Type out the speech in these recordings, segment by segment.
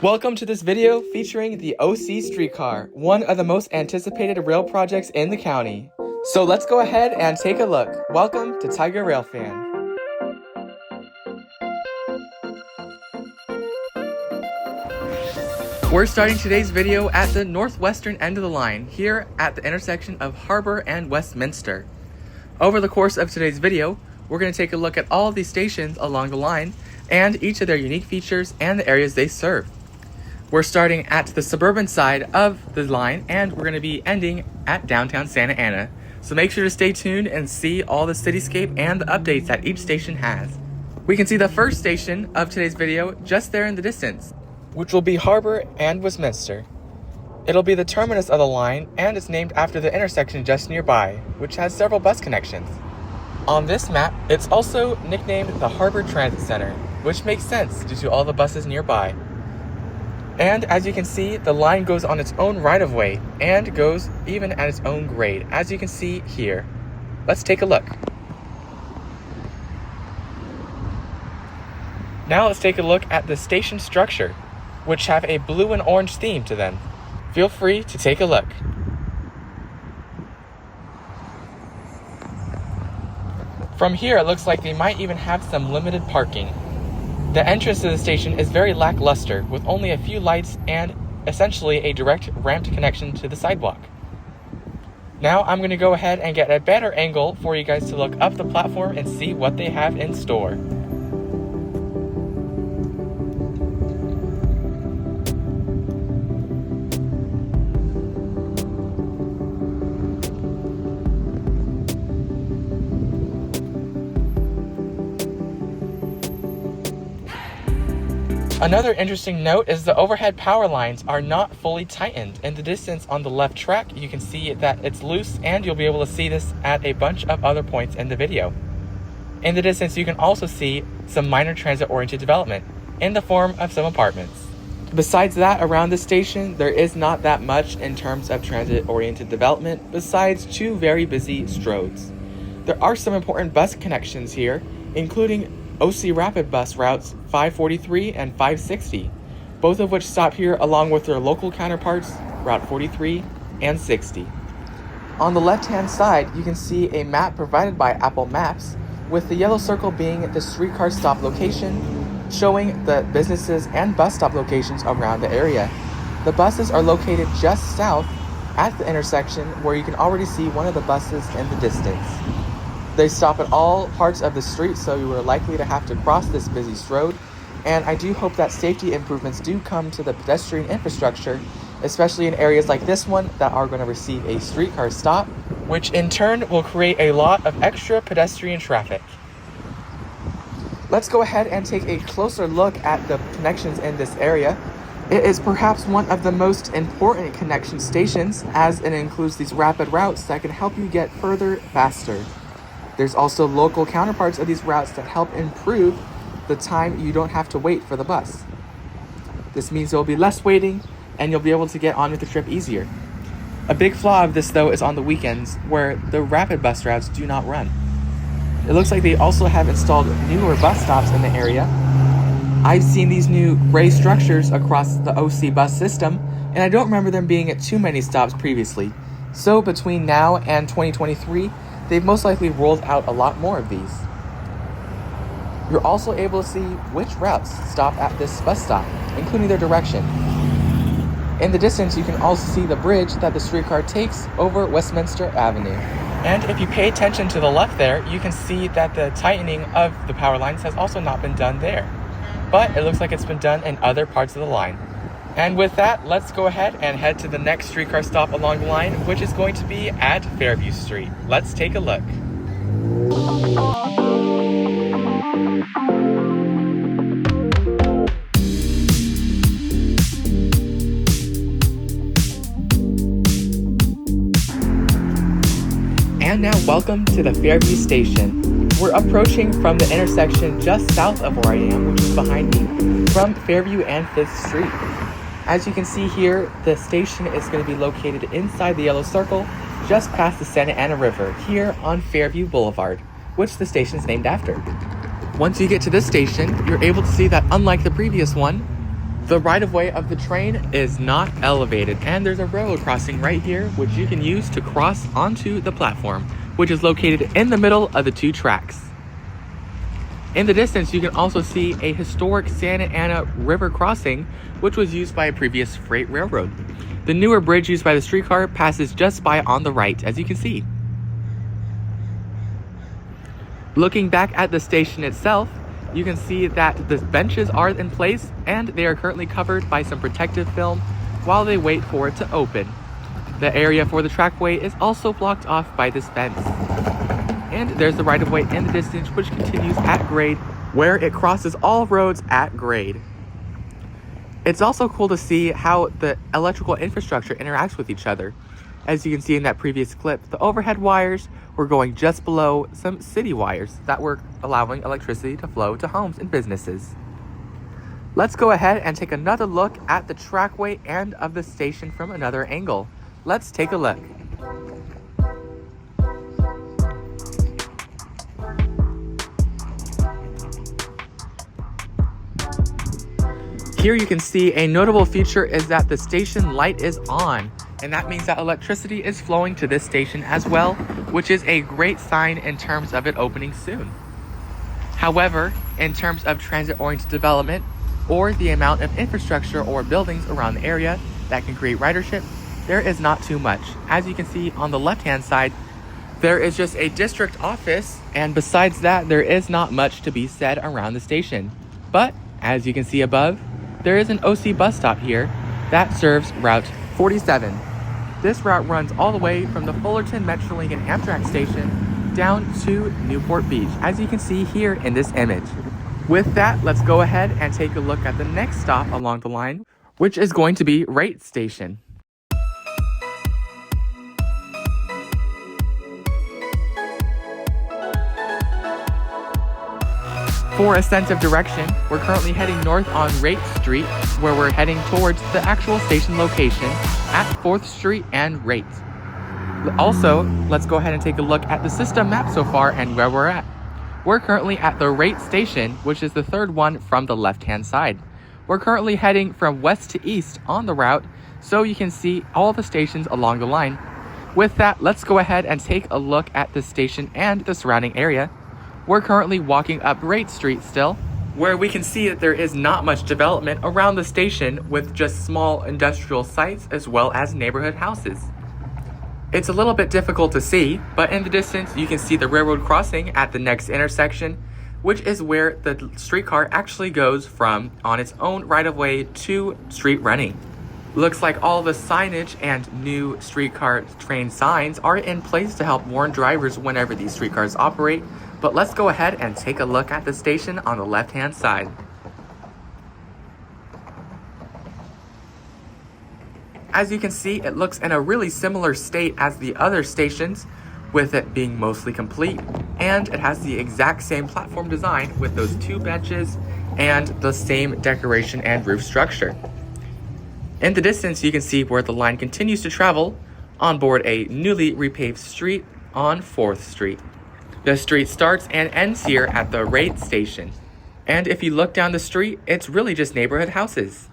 Welcome to this video featuring the OC Streetcar, one of the most anticipated rail projects in the county. So let's go ahead and take a look. Welcome to Tiger Rail Fan. We're starting today's video at the northwestern end of the line, here at the intersection of Harbor and Westminster. Over the course of today's video, we're going to take a look at all of these stations along the line and each of their unique features and the areas they serve. We're starting at the suburban side of the line and we're going to be ending at downtown Santa Ana. So make sure to stay tuned and see all the cityscape and the updates that each station has. We can see the first station of today's video just there in the distance, which will be Harbor and Westminster. It'll be the terminus of the line and it's named after the intersection just nearby, which has several bus connections. On this map, it's also nicknamed the Harbor Transit Center, which makes sense due to all the buses nearby. And as you can see, the line goes on its own right-of-way and goes even at its own grade, as you can see here. Let's take a look. Now let's take a look at the station structure, which have a blue and orange theme to them. Feel free to take a look. From here, it looks like they might even have some limited parking. The entrance to the station is very lackluster, with only a few lights and essentially a direct ramped connection to the sidewalk. Now I'm going to go ahead and get a better angle for you guys to look up the platform and see what they have in store. Another interesting note is the overhead power lines are not fully tightened. In the distance on the left track, you can see that it's loose and you'll be able to see this at a bunch of other points in the video. In the distance, you can also see some minor transit-oriented development in the form of some apartments. Besides that, around the station, there is not that much in terms of transit-oriented development besides two very busy stroads. There are some important bus connections here, including OC Rapid Bus routes 543 and 560, both of which stop here along with their local counterparts, Route 43 and 60. On the left-hand side, you can see a map provided by Apple Maps, with the yellow circle being the streetcar stop location, showing the businesses and bus stop locations around the area. The buses are located just south at the intersection, where you can already see one of the buses in the distance. They stop at all parts of the street, so you are likely to have to cross this busy road, and I do hope that safety improvements do come to the pedestrian infrastructure, especially in areas like this one that are going to receive a streetcar stop, which in turn will create a lot of extra pedestrian traffic. Let's go ahead and take a closer look at the connections in this area. It is perhaps one of the most important connection stations, as it includes these rapid routes that can help you get further faster. There's also local counterparts of these routes that help improve the time you don't have to wait for the bus. This means there will be less waiting and you'll be able to get on with the trip easier. A big flaw of this though is on the weekends, where the rapid bus routes do not run. It looks like they also have installed newer bus stops in the area. I've seen these new gray structures across the OC bus system, and I don't remember them being at too many stops previously. So between now and 2023, they've most likely rolled out a lot more of these. You're also able to see which routes stop at this bus stop, including their direction. In the distance, you can also see the bridge that the streetcar takes over Westminster Avenue. And if you pay attention to the left there, you can see that the tightening of the power lines has also not been done there. But it looks like it's been done in other parts of the line. And with that, let's go ahead and head to the next streetcar stop along the line, which is going to be at Fairview Street. Let's take a look. And now welcome to the Fairview Station. We're approaching from the intersection just south of where I am, which is behind me, from Fairview and 5th Street. As you can see here, the station is going to be located inside the yellow circle, just past the Santa Ana River, here on Fairview Boulevard, which the station is named after. Once you get to this station, you're able to see that unlike the previous one, The right-of-way of the train is not elevated, and there's a railroad crossing right here which you can use to cross onto the platform, which is located in the middle of the two tracks. In the distance, you can also see a historic Santa Ana River crossing, which was used by a previous freight railroad. The newer bridge used by the streetcar passes just by on the right, as you can see. Looking back at the station itself, you can see that the benches are in place and they are currently covered by some protective film while they wait for it to open. The area for the trackway is also blocked off by this fence. And there's the right-of-way in the distance, which continues at grade, where it crosses all roads at grade. It's also cool to see how the electrical infrastructure interacts with each other. As you can see in that previous clip, the overhead wires were going just below some city wires that were allowing electricity to flow to homes and businesses. Let's go ahead and take another look at the trackway and of the station from another angle. Let's take a look. Here you can see a notable feature is that the station light is on, and that means that electricity is flowing to this station as well, which is a great sign in terms of it opening soon. However, in terms of transit-oriented development or the amount of infrastructure or buildings around the area that can create ridership, there is not too much. As you can see on the left-hand side, there is just a district office, and besides that, there is not much to be said around the station. But, as you can see above, there is an OC bus stop here that serves Route 47. This route runs all the way from the Fullerton Metrolink and Amtrak station down to Newport Beach, as you can see here in this image. With that, let's go ahead and take a look at the next stop along the line, which is going to be Rate Station. For a sense of direction, we're currently heading north on Rate Street, where we're heading towards the actual station location at 4th Street and Rate. Also, let's go ahead and take a look at the system map so far and where we're at. We're currently at the Rate Station, which is the third one from the left-hand side. We're currently heading from west to east on the route, so you can see all the stations along the line. With that, let's go ahead and take a look at the station and the surrounding area. We're currently walking up Rate Street still, where we can see that there is not much development around the station with just small industrial sites as well as neighborhood houses. It's a little bit difficult to see, but in the distance you can see the railroad crossing at the next intersection, which is where the streetcar actually goes from on its own right-of-way to street running. Looks like all the signage and new streetcar train signs are in place to help warn drivers whenever these streetcars operate. But let's go ahead and take a look at the station on the left-hand side. As you can see, it looks in a really similar state as the other stations, with it being mostly complete, and it has the exact same platform design with those two benches and the same decoration and roof structure. In the distance, you can see where the line continues to travel on board a newly repaved street on 4th Street. The street starts and ends here at the Rate Station. And if you look down the street, it's really just neighborhood houses.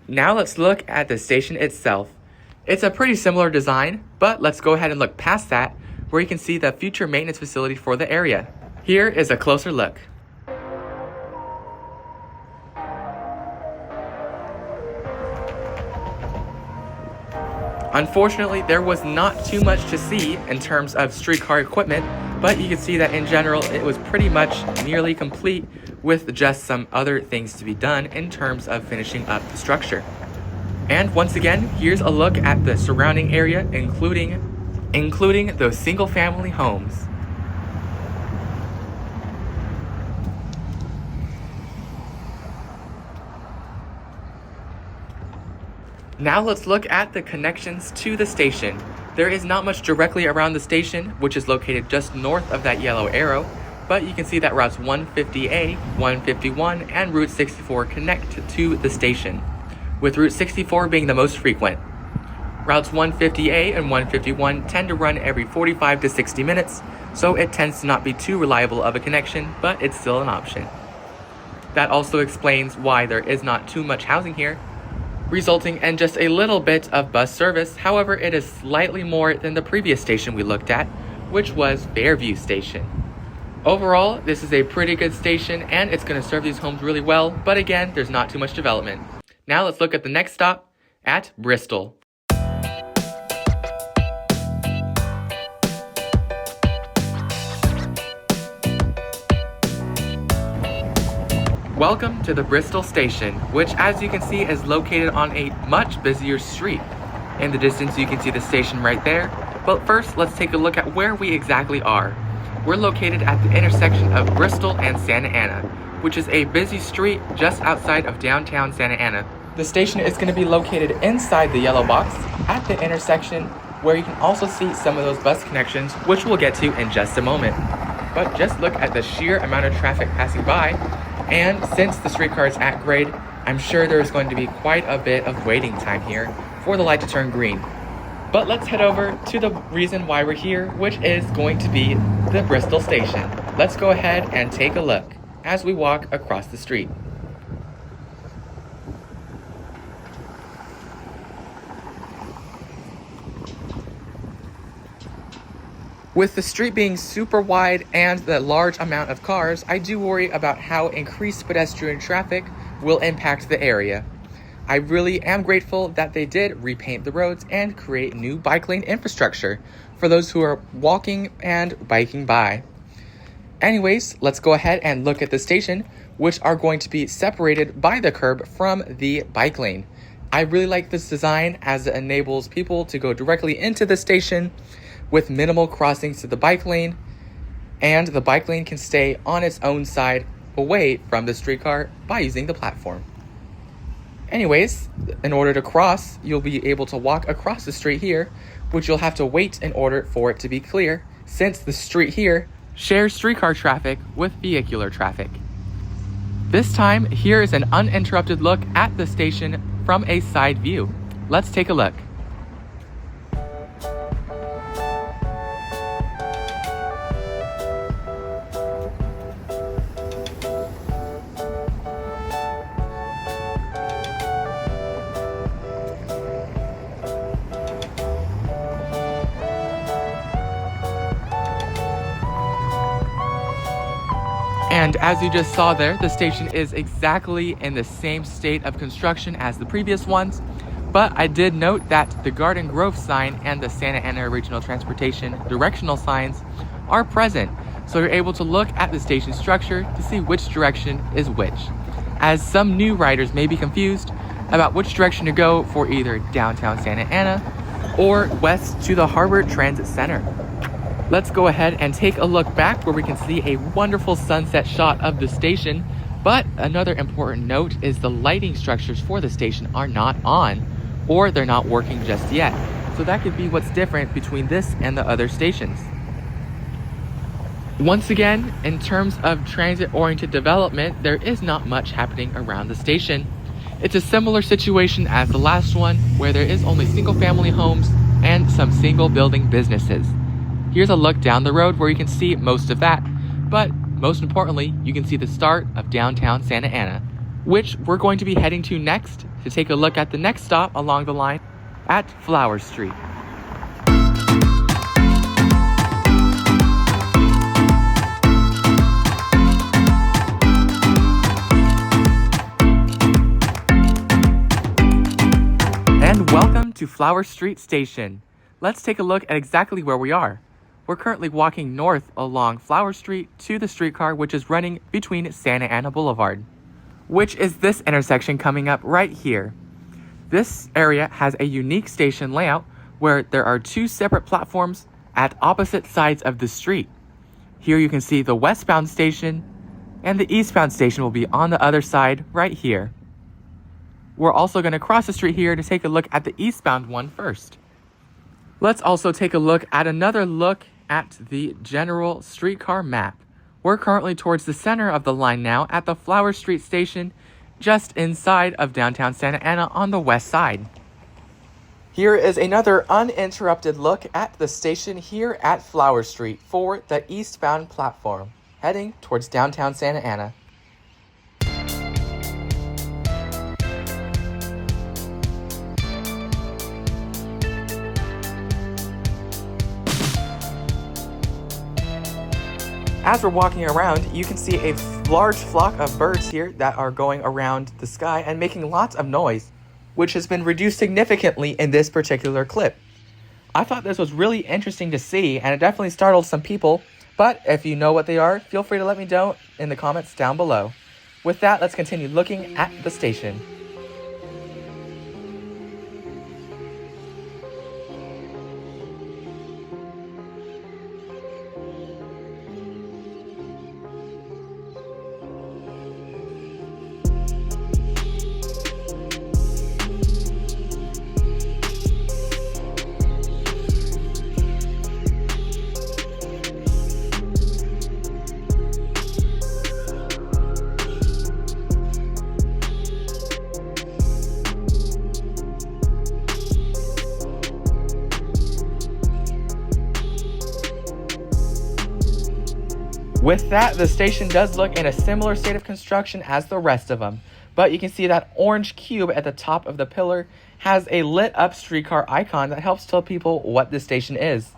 Now let's look at the station itself. It's a pretty similar design, but let's go ahead and look past that, where you can see the future maintenance facility for the area. Here is a closer look. Unfortunately, there was not too much to see in terms of streetcar equipment, but you can see that in general it was pretty much nearly complete, with just some other things to be done in terms of finishing up the structure. And once again, here's a look at the surrounding area, including those single-family homes. Now let's look at the connections to the station. There is not much directly around the station, which is located just north of that yellow arrow, but you can see that routes 150A, 151, and Route 64 connect to the station, with Route 64 being the most frequent. Routes 150A and 151 tend to run every 45 to 60 minutes, so it tends to not be too reliable of a connection, but it's still an option. That also explains why there is not too much housing here, resulting in just a little bit of bus service. However, it is slightly more than the previous station we looked at, which was Fairview Station. Overall, this is a pretty good station and it's going to serve these homes really well, but again, there's not too much development. Now let's look at the next stop at Bristol. Welcome to the Bristol station, which as you can see is located on a much busier street. In the distance you can see the station right there, but first let's take a look at where we exactly are. We're located at the intersection of Bristol and Santa Ana, which is a busy street just outside of downtown Santa Ana. The station is going to be located inside the yellow box at the intersection, where you can also see some of those bus connections, which we'll get to in just a moment. But just look at the sheer amount of traffic passing by, and since the streetcar is at grade, I'm sure there's going to be quite a bit of waiting time here for the light to turn green. But let's head over to the reason why we're here, which is going to be the Bristol station. Let's go ahead and take a look as we walk across the street. With the street being super wide and the large amount of cars, I do worry about how increased pedestrian traffic will impact the area. I really am grateful that they did repaint the roads and create new bike lane infrastructure for those who are walking and biking by. Anyways, let's go ahead and look at the station, which are going to be separated by the curb from the bike lane. I really like this design as it enables people to go directly into the station with minimal crossings to the bike lane, and the bike lane can stay on its own side away from the streetcar by using the platform. Anyways, in order to cross, you'll be able to walk across the street here, which you'll have to wait in order for it to be clear, since the street here shares streetcar traffic with vehicular traffic. This time, here is an uninterrupted look at the station from a side view. Let's take a look. And as you just saw there, the station is exactly in the same state of construction as the previous ones, but I did note that the Garden Grove sign and the Santa Ana Regional Transportation directional signs are present, so you're able to look at the station structure to see which direction is which, as some new riders may be confused about which direction to go for either downtown Santa Ana or west to the Harbor Transit Center. Let's go ahead and take a look back where we can see a wonderful sunset shot of the station. But another important note is the lighting structures for the station are not on, or they're not working just yet. So that could be what's different between this and the other stations. Once again, in terms of transit-oriented development, there is not much happening around the station. It's a similar situation as the last one, where there is only single-family homes and some single-building businesses. Here's a look down the road where you can see most of that, but most importantly, you can see the start of downtown Santa Ana, which we're going to be heading to next to take a look at the next stop along the line at Flower Street. And welcome to Flower Street Station. Let's take a look at exactly where we are. We're currently walking north along Flower Street to the streetcar, which is running between Santa Ana Boulevard, which is this intersection coming up right here. This area has a unique station layout where there are two separate platforms at opposite sides of the street. Here you can see the westbound station, and the eastbound station will be on the other side right here. We're also going to cross the street here to take a look at the eastbound one first. Let's also take a look at another look at the general streetcar map. We're currently towards the center of the line now at the Flower Street station, just inside of downtown Santa Ana on the west side. Here is another uninterrupted look at the station here at Flower Street for the eastbound platform, heading towards downtown Santa Ana. As we're walking around, you can see a large flock of birds here that are going around the sky and making lots of noise, which has been reduced significantly in this particular clip. I thought this was really interesting to see, and it definitely startled some people, but if you know what they are, feel free to let me know in the comments down below. With that, let's continue looking at the station. With that, the station does look in a similar state of construction as the rest of them, but you can see that orange cube at the top of the pillar has a lit up streetcar icon that helps tell people what this station is.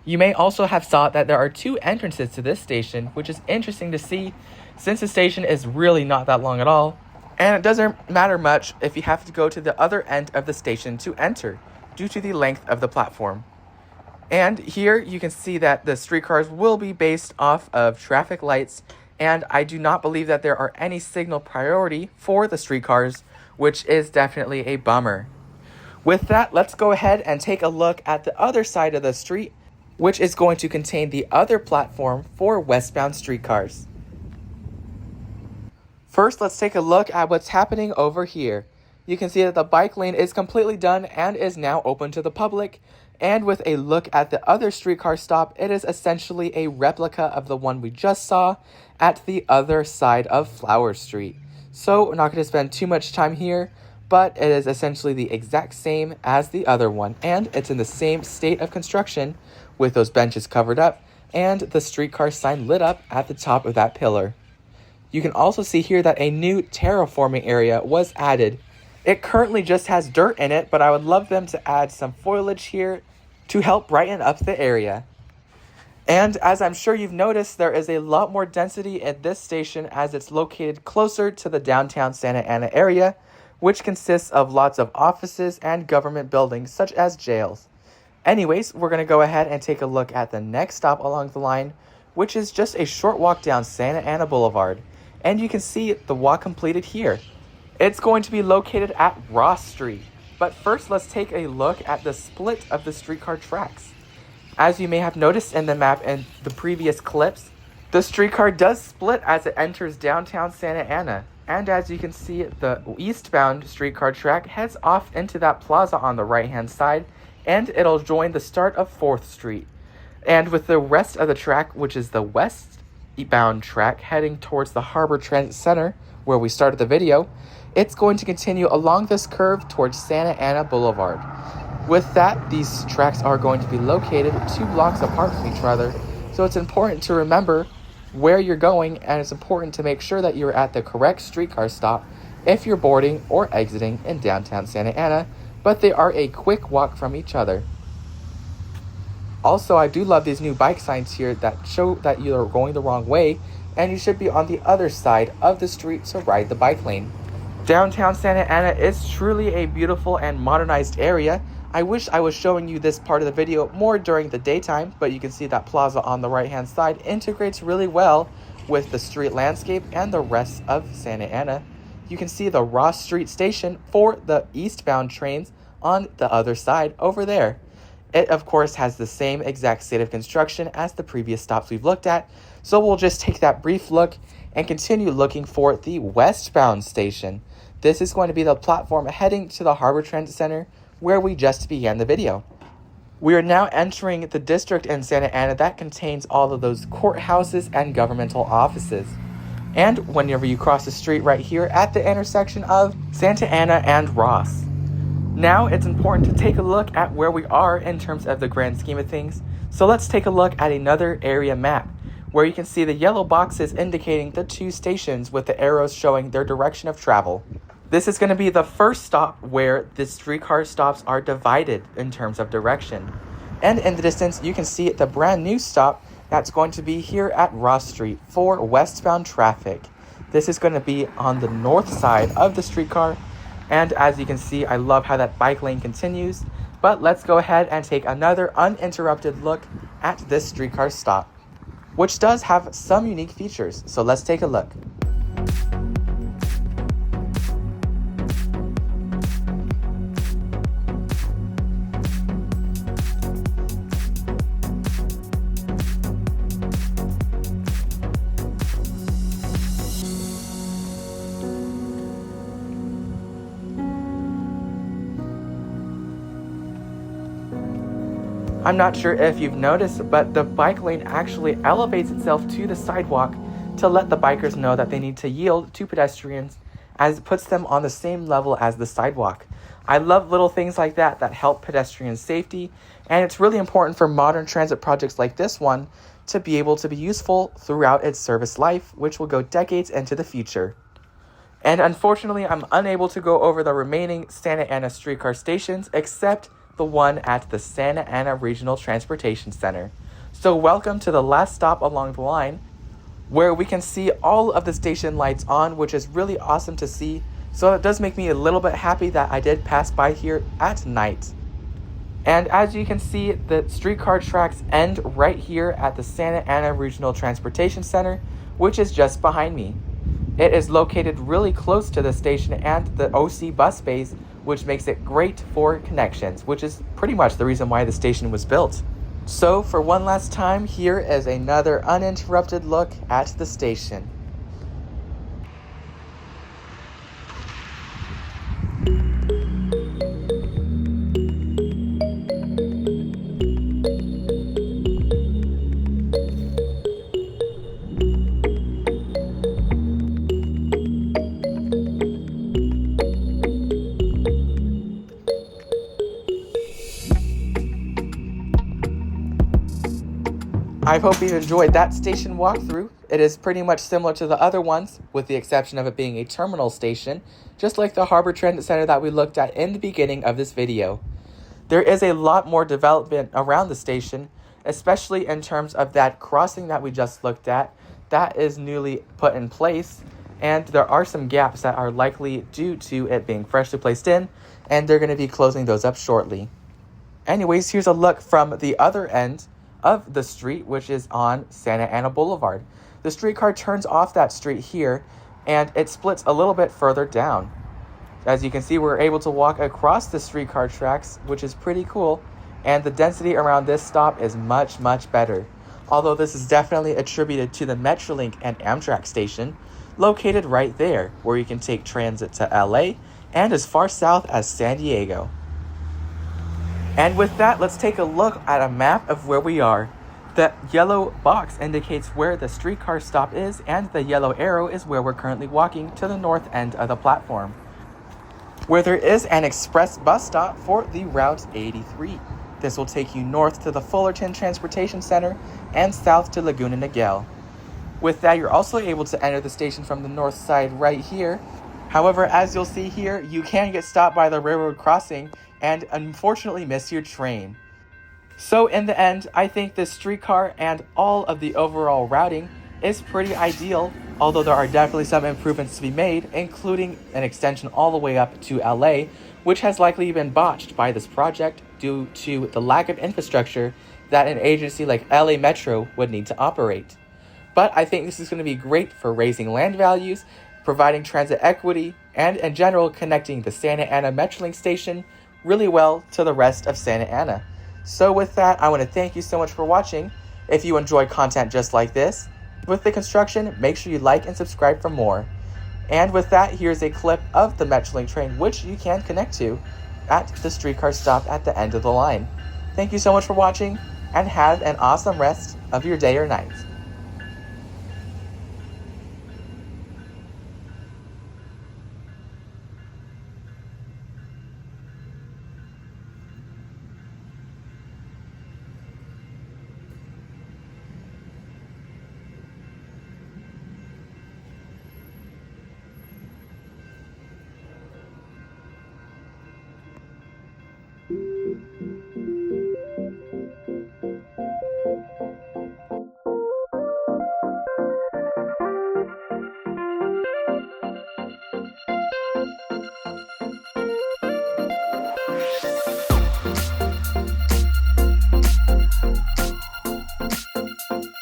You may also have saw that there are two entrances to this station, which is interesting to see since the station is really not that long at all, and it doesn't matter much if you have to go to the other end of the station to enter, due to the length of the platform. And here you can see that the streetcars will be based off of traffic lights, and I do not believe that there are any signal priority for the streetcars, which is definitely a bummer. With that, let's go ahead and take a look at the other side of the street, which is going to contain the other platform for westbound streetcars. First, let's take a look at what's happening over here. You can see that the bike lane is completely done and is now open to the public. And with a look at the other streetcar stop, it is essentially a replica of the one we just saw at the other side of Flower Street. So we're not going to spend too much time here, but it is essentially the exact same as the other one. And it's in the same state of construction with those benches covered up and the streetcar sign lit up at the top of that pillar. You can also see here that a new terraforming area was added. It currently just has dirt in it, but I would love them to add some foliage here to help brighten up the area. And as I'm sure you've noticed, there is a lot more density at this station as it's located closer to the downtown Santa Ana area, which consists of lots of offices and government buildings such as jails. Anyways, we're going to go ahead and take a look at the next stop along the line, which is just a short walk down Santa Ana Boulevard. And you can see the walk completed here. It's going to be located at Ross Street. But first, let's take a look at the split of the streetcar tracks. As you may have noticed in the map and the previous clips, the streetcar does split as it enters downtown Santa Ana. And as you can see, the eastbound streetcar track heads off into that plaza on the right-hand side, and it'll join the start of 4th Street. And with the rest of the track, which is the westbound track heading towards the Harbor Transit Center, where we started the video, it's going to continue along this curve towards Santa Ana Boulevard. With that, these tracks are going to be located 2 blocks apart from each other, so it's important to remember where you're going, and it's important to make sure that you're at the correct streetcar stop if you're boarding or exiting in downtown Santa Ana, but they are a quick walk from each other. Also, I do love these new bike signs here that show that you are going the wrong way, and you should be on the other side of the street to ride the bike lane. Downtown Santa Ana is truly a beautiful and modernized area. I wish I was showing you this part of the video more during the daytime, but you can see that plaza on the right hand side integrates really well with the street landscape and the rest of Santa Ana. You can see the Ross Street station for the eastbound trains on the other side over there. It of course has the same exact state of construction as the previous stops we've looked at, so we'll just take that brief look and continue looking for the westbound station. This is going to be the platform heading to the Harbor Transit Center where we just began the video. We are now entering the district in Santa Ana that contains all of those courthouses and governmental offices. And whenever you cross the street right here at the intersection of Santa Ana and Ross. Now it's important to take a look at where we are in terms of the grand scheme of things. So let's take a look at another area map, where you can see the yellow boxes indicating the 2 stations with the arrows showing their direction of travel. This is going to be the first stop where the streetcar stops are divided in terms of direction. And in the distance, you can see the brand new stop that's going to be here at Ross Street for westbound traffic. This is going to be on the north side of the streetcar, and as you can see, I love how that bike lane continues. But let's go ahead and take another uninterrupted look at this streetcar stop, which does have some unique features, so let's take a look. I'm not sure if you've noticed, but the bike lane actually elevates itself to the sidewalk to let the bikers know that they need to yield to pedestrians, as it puts them on the same level as the sidewalk. I love little things like that help pedestrian safety, and it's really important for modern transit projects like this one to be able to be useful throughout its service life, which will go decades into the future. And unfortunately, I'm unable to go over the remaining Santa Ana streetcar stations except the one at the Santa Ana Regional Transportation Center. So welcome to the last stop along the line, where we can see all of the station lights on, which is really awesome to see. So it does make me a little bit happy that I did pass by here at night. And as you can see, the streetcar tracks end right here at the Santa Ana Regional Transportation Center, which is just behind me. It is located really close to the station and the OC bus bays, which makes it great for connections, which is pretty much the reason why the station was built. So for one last time, here is another uninterrupted look at the station. I hope you enjoyed that station walkthrough. It is pretty much similar to the other ones, with the exception of it being a terminal station, just like the Harbor Transit Center that we looked at in the beginning of this video. There is a lot more development around the station, especially in terms of that crossing that we just looked at. That is newly put in place, and there are some gaps that are likely due to it being freshly placed in, and they're going to be closing those up shortly. Anyways, here's a look from the other end of the street, which is on Santa Ana Boulevard. The streetcar turns off that street here, and it splits a little bit further down. As you can see, we're able to walk across the streetcar tracks, which is pretty cool, and the density around this stop is much, much better. Although this is definitely attributed to the Metrolink and Amtrak station, located right there, where you can take transit to LA and as far south as San Diego. And with that, let's take a look at a map of where we are. The yellow box indicates where the streetcar stop is, and the yellow arrow is where we're currently walking to the north end of the platform, where there is an express bus stop for the Route 83. This will take you north to the Fullerton Transportation Center and south to Laguna Niguel. With that, you're also able to enter the station from the north side right here. However, as you'll see here, you can get stopped by the railroad crossing and unfortunately miss your train. So in the end, I think this streetcar and all of the overall routing is pretty ideal, although there are definitely some improvements to be made, including an extension all the way up to LA, which has likely been botched by this project due to the lack of infrastructure that an agency like LA Metro would need to operate. But I think this is going to be great for raising land values, providing transit equity, and in general connecting the Santa Ana Metrolink station really well to the rest of Santa Ana. So with that, I want to thank you so much for watching. If you enjoy content just like this with the construction, make sure you like and subscribe for more. And with that, here's a clip of the Metrolink train, which you can connect to at the streetcar stop at the end of the line. Thank you so much for watching, and have an awesome rest of your day or night.